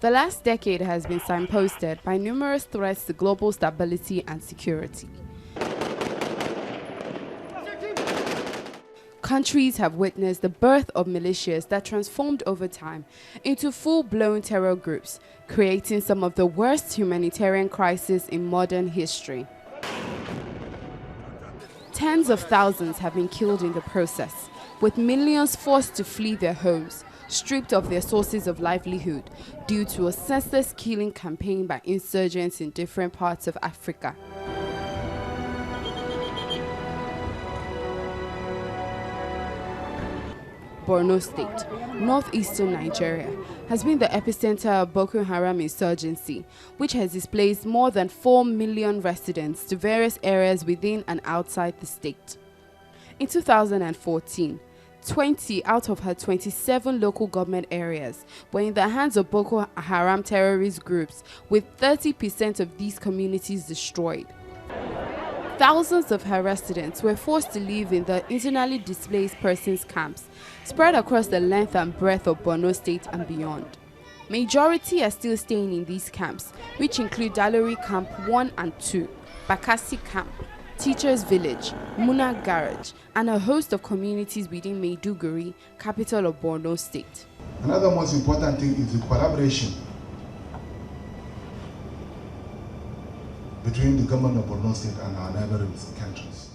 The last decade has been signposted by numerous threats to global stability and security. Countries have witnessed the birth of militias that transformed over time into full-blown terror groups, creating some of the worst humanitarian crises in modern history. Tens of thousands have been killed in the process, with millions forced to flee their homes, stripped of their sources of livelihood due to a senseless killing campaign by insurgents in different parts of Africa. Borno State, northeastern Nigeria, has been the epicenter of Boko Haram insurgency, which has displaced more than 4 million residents to various areas within and outside the state. In 2014, 20 out of her 27 local government areas were in the hands of Boko Haram terrorist groups, with 30% of these communities destroyed. Thousands of her residents were forced to live in the internally displaced persons camps spread across the length and breadth of Borno State and beyond. Majority are still staying in these camps, which include Dalori Camp 1 and 2, Bakassi Camp, Teachers Village, Muna Garage, and a host of communities within Maiduguri, capital of Borno State. Another most important thing is the collaboration between the government of Borno State and our neighboring countries.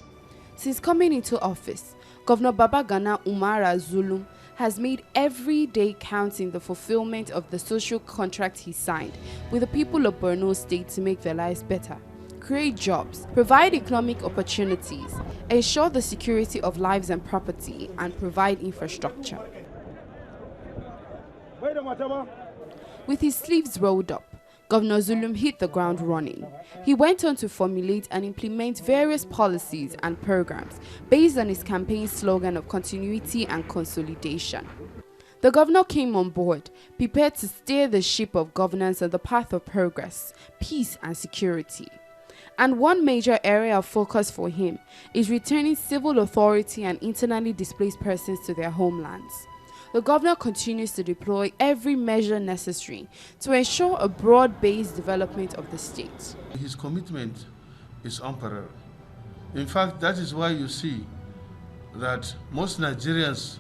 Since coming into office, Governor Babagana Umara Zulum has made every day count in the fulfillment of the social contract he signed with the people of Borno State to make their lives better, create jobs, provide economic opportunities, ensure the security of lives and property, and provide infrastructure. With his sleeves rolled up, Governor Zulum hit the ground running. He went on to formulate and implement various policies and programs based on his campaign slogan of continuity and consolidation. The governor came on board, prepared to steer the ship of governance on the path of progress, peace and security. And one major area of focus for him is returning civil authority and internally displaced persons to their homelands. The governor continues to deploy every measure necessary to ensure a broad-based development of the state. His commitment is unparalleled. In fact, that is why you see that most Nigerians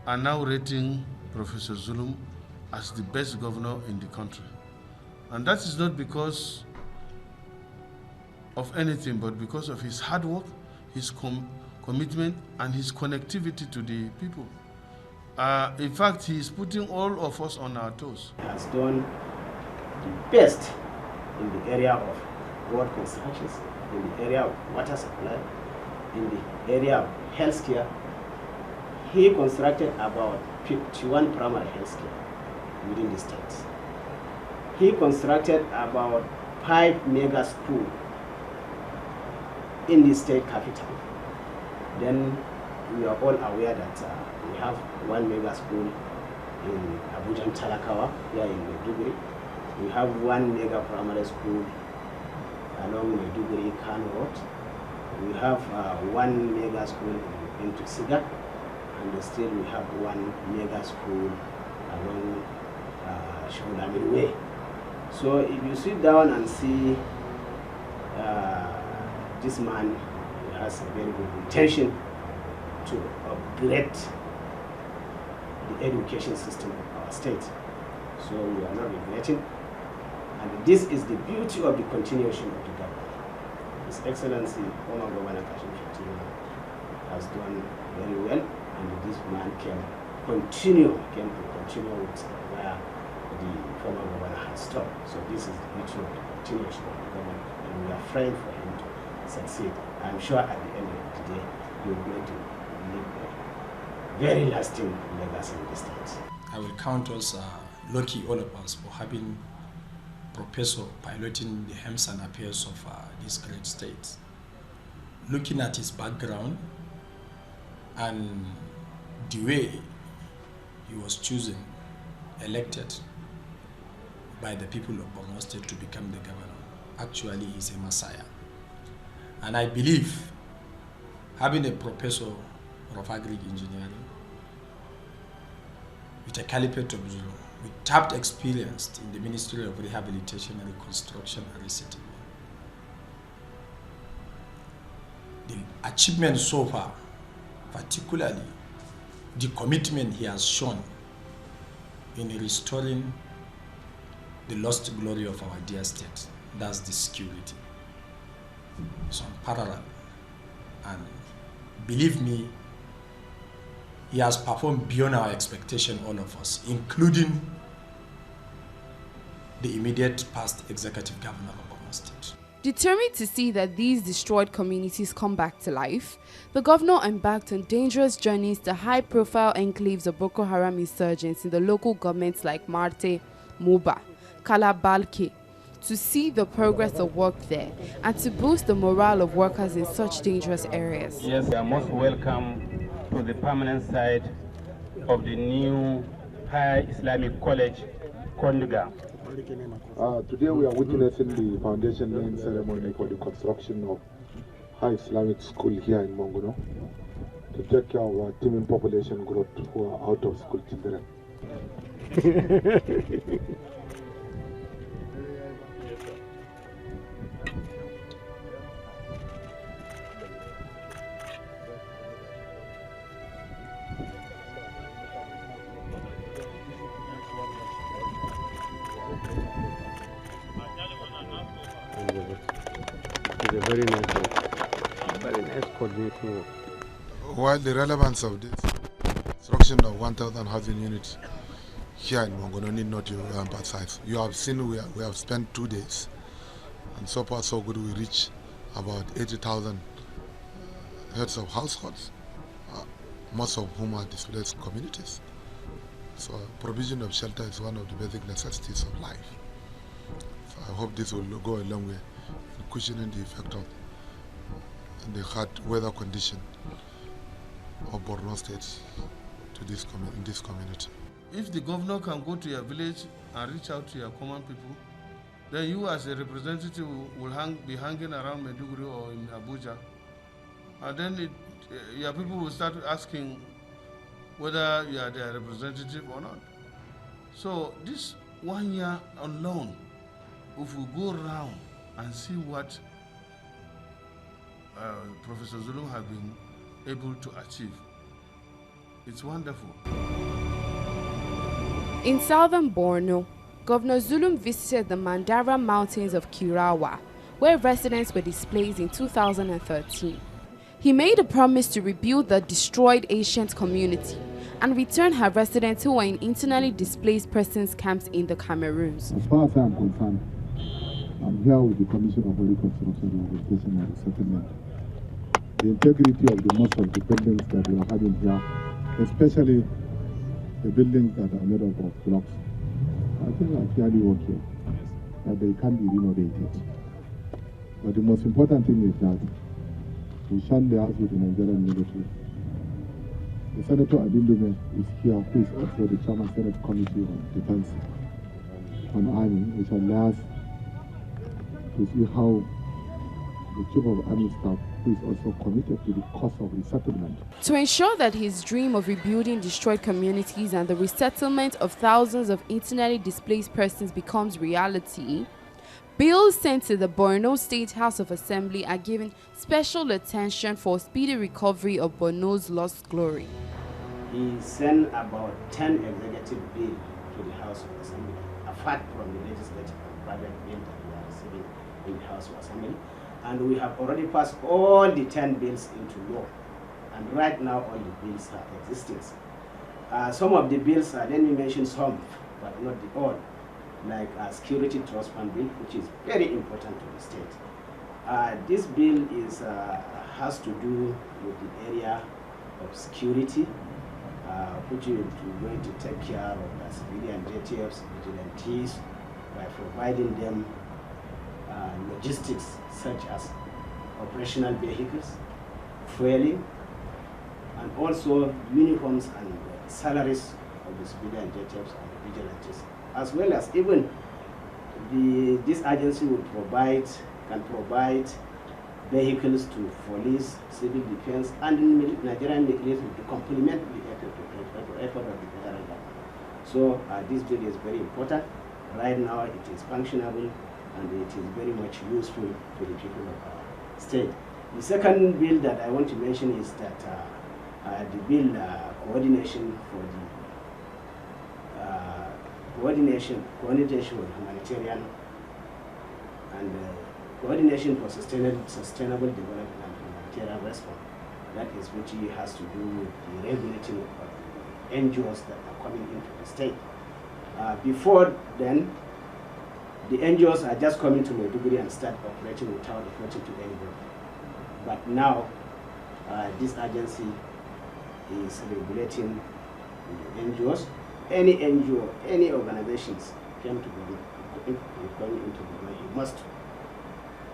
are now rating Professor Zulum as the best governor in the country. And that is not because of anything, but because of his hard work, his commitment, and his connectivity to the people. In fact, he is putting all of us on our toes. He has done the best in the area of road constructions, in the area of water supply, in the area of healthcare. He constructed about 51 primary healthcare within the state. He constructed about 5 mega schools in the state capital. Then we are all aware that we have one mega school in Abuja Talakawa, here in Maiduguri. We have one mega primary school along Maiduguri Kano Road. We have one mega school in Tusiga, and still we have one mega school along Sholamiri Way. So if you sit down and see this man has a very good intention to upgrade the education system of our state. So we are not regretting. And this is the beauty of the continuation of the government. His Excellency, former Governor Kashim Shettima, has done very well, and this man came to continue with where the former governor has stopped. So this is the beauty of the continuation of the government, and we are praying for him to succeed. I'm sure at the end of the day, he will going to leave a very lasting legacy in the state. I will count us lucky, all of us, for having Professor piloting the hems and affairs of this great state. Looking at his background and the way he was chosen, elected by the people of Borno State to become the governor, actually he's a messiah. And I believe having a professor of agri engineering with a caliphate of Zulum with tapped experience in the Ministry of Rehabilitation and Reconstruction and Resettlement. The achievement so far, particularly the commitment he has shown in restoring the lost glory of our dear state, that's the security. It's unparalleled. And believe me, he has performed beyond our expectation, all of us, including the immediate past executive governor of Borno State. Determined to see that these destroyed communities come back to life, the governor embarked on dangerous journeys to high-profile enclaves of Boko Haram insurgents in the local governments like Marte, Moba, Kalabalke, to see the progress of work there and to boost the morale of workers in such dangerous areas. Yes, you are most welcome to the permanent site of the new High Islamic College, Kondiga. Today we are witnessing the foundation laying ceremony for the construction of High Islamic School here in Mongono to take care of our teeming population growth who are out of school children. It's a very nice coordinating work. While the relevance of this construction of 1,000 housing units here in Mongono need not to emphasize. You have seen we have spent 2 days, and so far so good. We reach about 80,000 heads of households, most of whom are displaced communities. So provision of shelter is one of the basic necessities of life. So I hope this will go a long way in cushioning the effect of the hard weather condition of Borno State to this in this community. If the governor can go to your village and reach out to your common people, then you as a representative will be hanging around Maiduguri or in Abuja. And then your people will start asking whether you are their representative or not. So this 1 year on loan, if we go around and see what Professor Zulum has been able to achieve, it's wonderful. In southern Borno, Governor Zulum visited the Mandara Mountains of Kirawa, where residents were displaced in 2013. He made a promise to rebuild the destroyed ancient community and return her residents who were in internally displaced persons camps in the Cameroons. As far as I am concerned, I'm here with the Commission of Reconstruction, Rehabilitation and Resettlement. The integrity of the most of the buildings that we are having here, especially the buildings that are made up of blocks, I think are fairly okay, that they can be renovated. But the most important thing is that we shun the house with the Nigerian military. The Senator Abindume is here, who is also the Chairman Senate Committee on Defense on Army, which allows to see how the Chief of Army Staff, who is also committed to the cause of resettlement. To ensure that his dream of rebuilding destroyed communities and the resettlement of thousands of internally displaced persons becomes reality, bills sent to the Borno State House of Assembly are given special attention for speedy recovery of Borno's lost glory. He sent about 10 executive bills to the House of Assembly, apart from the legislative and private bill that we are receiving in the House of Assembly. And we have already passed all the 10 bills into law. And right now, all the bills are existing. Some of the bills, let me mention some, but not the all, like Security Trust Fund Bill, which is very important to the state. This bill has to do with the area of security, which is going to take care of the civilian JTFs, vigilantes, by providing them logistics such as operational vehicles, fueling, and also uniforms and salaries of the civilian JTFs and vigilantes, as well as even this agency will can provide vehicles to police, civil defense, and Nigerian military to complement the effort of the federal government. So this bill is very important. Right now it is functionable and it is very much useful to the people of our state. The second bill that I want to mention is that the bill coordination for the coordination with humanitarian and coordination for sustainable development and humanitarian response. That is which has to do with the regulating of the NGOs that are coming into the state. Before then, the NGOs are just coming to Maiduguri and start operating without reporting to anybody. But now, this agency is regulating the NGOs. Any NGO, any organizations came to the coming into the he must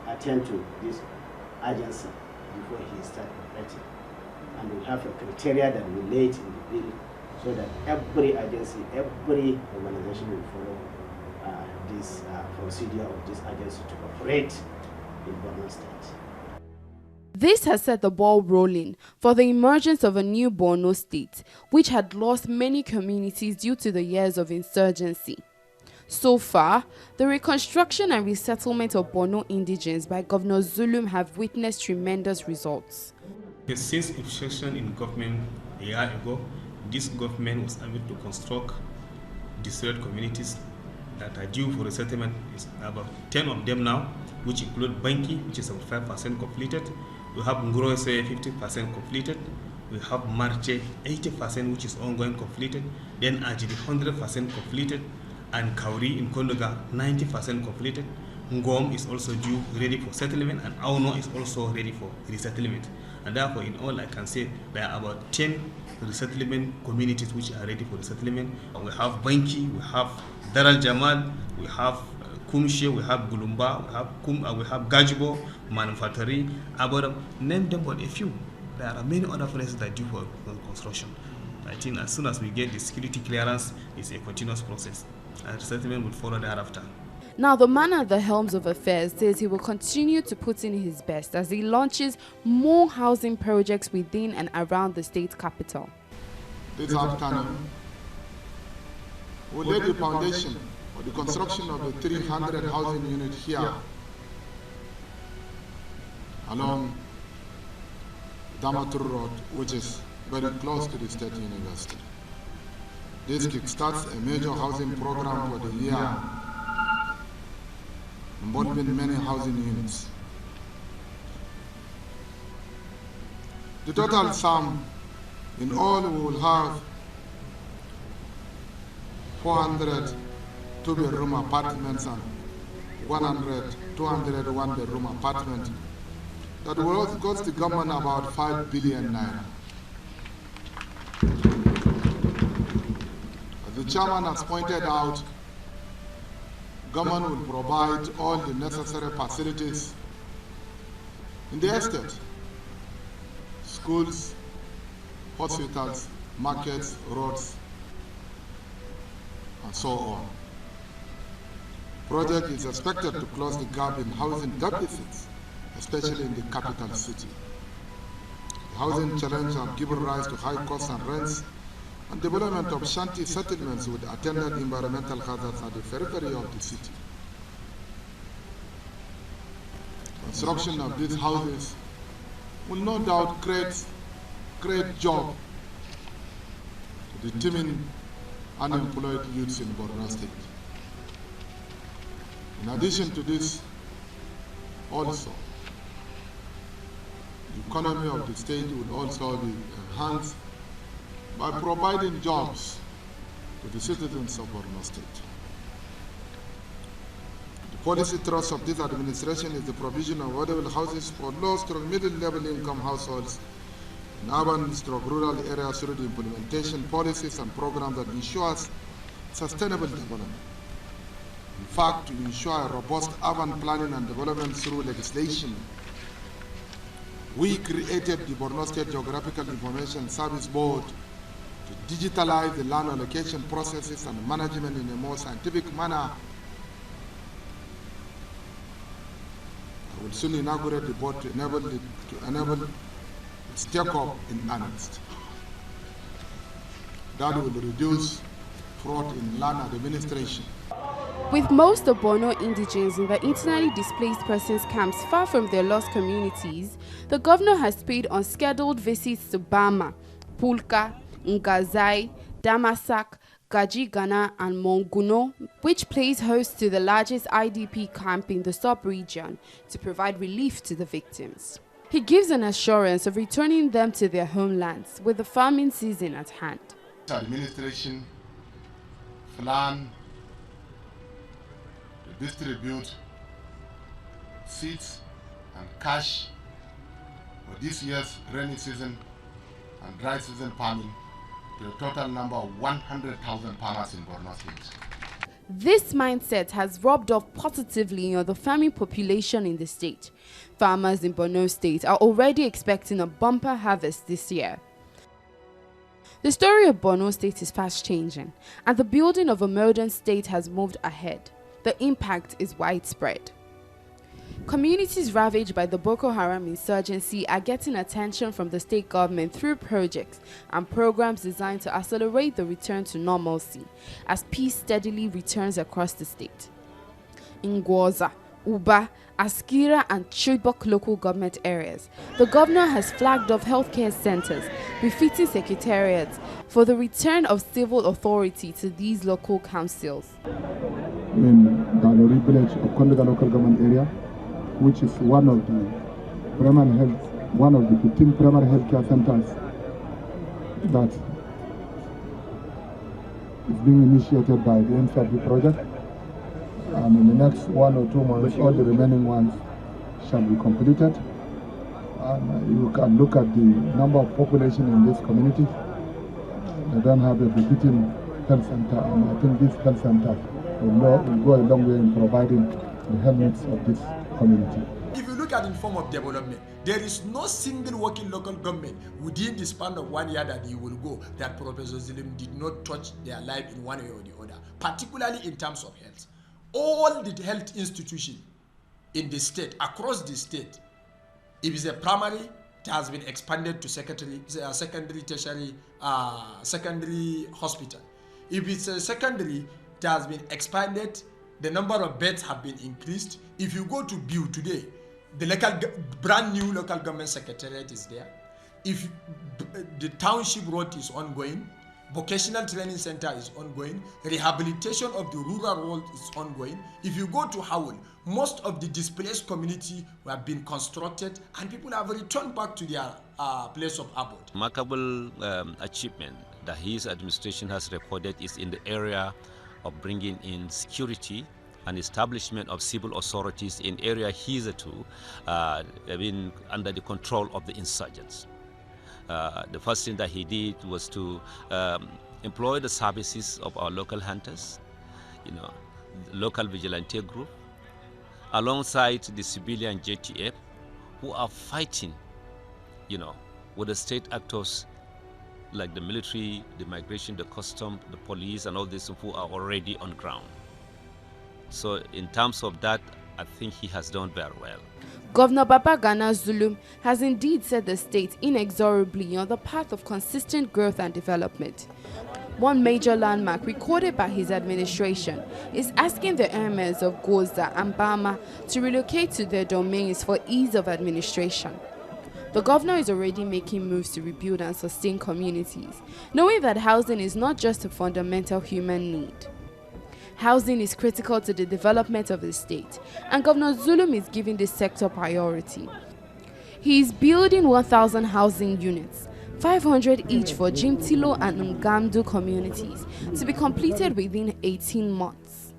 attend to this agency before he starts operating. And we have a criteria that we laid in the bill so that every agency, every organization will follow this procedure of this agency to operate in Borno State. This has set the ball rolling for the emergence of a new Borno state, which had lost many communities due to the years of insurgency. So far, the reconstruction and resettlement of Borno indigents by Governor Zulum have witnessed tremendous results. Since insertion in government a year ago, this government was able to construct destroyed communities that are due for resettlement. It's about 10 of them now, which include Banki, which is 5% completed. We have Ngrose 50% completed. We have Marche 80%, which is ongoing completed. Then Ajidi 100% completed. And Kauri in Kondoga 90% completed. Ngom is also due, ready for settlement, and Auno is also ready for resettlement. And therefore, in all, I can say there are about 10 resettlement communities which are ready for resettlement. We have Banki, we have Daral Jamal, we have Kumshe, we have Gulumba, we have Gajibo, Manufactory, Abodam, name them but a few. There are many other places that do for construction. I think as soon as we get the security clearance, it's a continuous process, and resettlement will follow thereafter. Now, the man at the helms of affairs says he will continue to put in his best as he launches more housing projects within and around the state capital. This afternoon, we laid the foundation for the construction of the 300 housing units here along Damatur Road, which is very close to the State University. This kickstarts a major housing program for the year involving many housing units. The total sum in all, we will have 400 two-bedroom apartments and 200 one-bedroom apartments. That will cost the government about 5 billion naira. As the chairman has pointed out, government will provide all the necessary facilities in the estate: schools, hospitals, markets, roads, and so on. Project is expected to close the gap in housing deficits, especially in the capital city. The housing challenge has given rise to high costs and rents, and development of shanty settlements with attendant environmental hazards at the periphery of the city. Construction of these houses will no doubt create job to the teeming unemployed youths in Borno State. In addition to this, also, the economy of the state will also be enhanced by providing jobs to the citizens of Borno State. The policy thrust of this administration is the provision of affordable houses for low to middle-level income households in urban to rural areas through the implementation policies and programs that ensures sustainable development. In fact, to ensure a robust urban planning and development through legislation, we created the Borno State Geographical Information Service Board to digitalize the land allocation processes and management in a more scientific manner. I will soon inaugurate the board to enable its take-up in earnest. That will reduce fraud in land administration. With most of Borno indigents in the internally displaced persons camps far from their lost communities, the governor has paid unscheduled visits to Bama, Pulka, Ngazai, Damasak, Gajigana and Monguno, which plays host to the largest IDP camp in the sub-region, to provide relief to the victims. He gives an assurance of returning them to their homelands with the farming season at hand. Administration plan to distribute seeds and cash for this year's rainy season and dry season farming to a total number of 100,000 farmers in Borno State. This mindset has rubbed off positively on the farming population in the state. Farmers in Borno State are already expecting a bumper harvest this year. The story of Borno State is fast changing, and the building of a modern state has moved ahead. The impact is widespread. Communities ravaged by the Boko Haram insurgency are getting attention from the state government through projects and programs designed to accelerate the return to normalcy as peace steadily returns across the state. In Gwoza, Uba, Askira and Chibok local government areas, the governor has flagged off healthcare centers, befitting secretariats, for the return of civil authority to these local councils. In Galori village of Kondega local government area, which is one of the 15 primary healthcare centers that is being initiated by the NCRP project. And in the next 1 or 2 months, all the remaining ones shall be completed. And you can look at the number of population in this community. They don't have a befitting health center, and I think this health center will go a long way in providing the health needs of this community. If you look at in form of development, there is no single working local government within the span of 1 year that you will go that Professor Zulum did not touch their life in one way or the other, particularly in terms of health. All the health institutions in the state, across the state, if it's a primary, it has been expanded to secondary, tertiary, secondary hospital. If it's a secondary, it has been expanded. The number of beds have been increased. If you go to Biu today, the brand new local government secretariat is there. If the township road is ongoing, vocational training center is ongoing, rehabilitation of the rural world is ongoing. If you go to Howell, most of the displaced community have been constructed and people have returned back to their place of abode. Remarkable achievement that his administration has recorded is in the area of bringing in security and establishment of civil authorities in area hitherto been under the control of the insurgents. The first thing that he did was to employ the services of our local hunters, local vigilante group, alongside the civilian JTF, who are fighting, with the state actors like the military, the migration, the custom, the police, and all these who are already on ground. So in terms of that, I think he has done very well. Governor Babagana Zulum has indeed set the state inexorably on the path of consistent growth and development. One major landmark recorded by his administration is asking the emirs of Gwoza and Bama to relocate to their domains for ease of administration. The governor is already making moves to rebuild and sustain communities, knowing that housing is not just a fundamental human need. Housing is critical to the development of the state, and Governor Zulum is giving this sector priority. He is building 1,000 housing units, 500 each for Jimtilo and Ngamdu communities, to be completed within 18 months.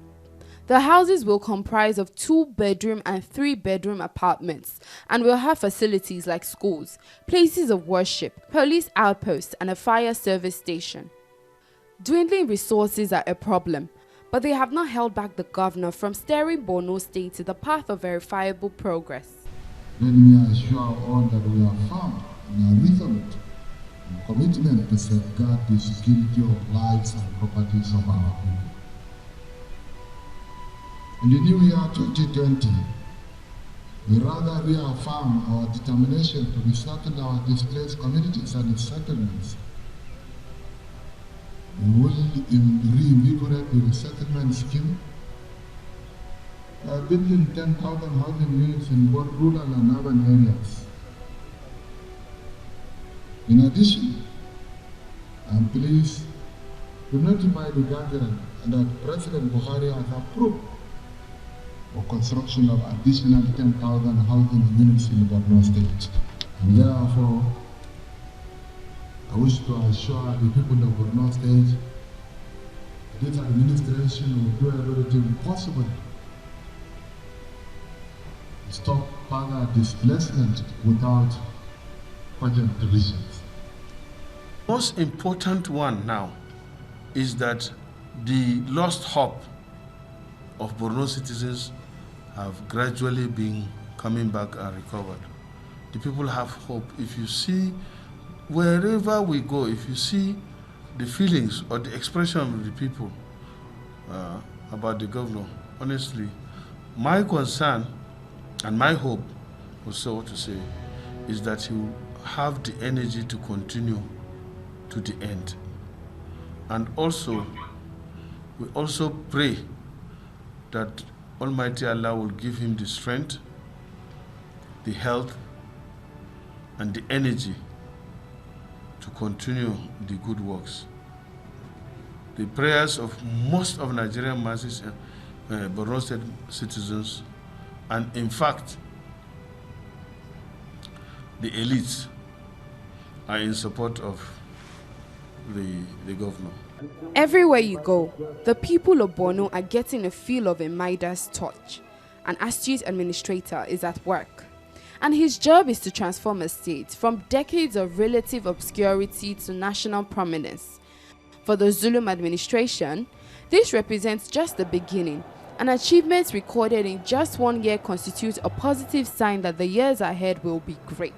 The houses will comprise of 2-bedroom and 3-bedroom apartments and will have facilities like schools, places of worship, police outposts, and a fire service station. Dwindling resources are a problem, but they have not held back the governor from steering Borno State to the path of verifiable progress. Let me assure all that we are firm in our resolute and commitment to safeguard the security of lives and properties of our people. In the new year 2020, we rather reaffirm our determination to resettle our displaced communities and settlements. We will reinvigorate the resettlement scheme, building 10,000 housing units in both rural and urban areas. In addition, I'm pleased to notify the gathering that President Buhari has approved for construction of additional 10,000 housing units in Borno State. And therefore, I wish to assure the people of Borno State this administration will do everything possible to stop further displacement without budget revisions. Most important one now is that the lost hope of Borno citizens have gradually been coming back and recovered. The people have hope. If you see wherever we go, if you see the feelings or the expression of the people about the governor, honestly, my concern and my hope, also to say, is that he will have the energy to continue to the end. And also, we also pray that Almighty Allah will give him the strength, the health, and the energy to continue the good works. The prayers of most of Nigerian masses, Borno State citizens, and in fact, the elites are in support of the governor. Everywhere you go, the people of Borno are getting a feel of a Midas touch. An astute administrator is at work, and his job is to transform a state from decades of relative obscurity to national prominence. For the Zulum administration, this represents just the beginning, and achievements recorded in just 1 year constitute a positive sign that the years ahead will be great.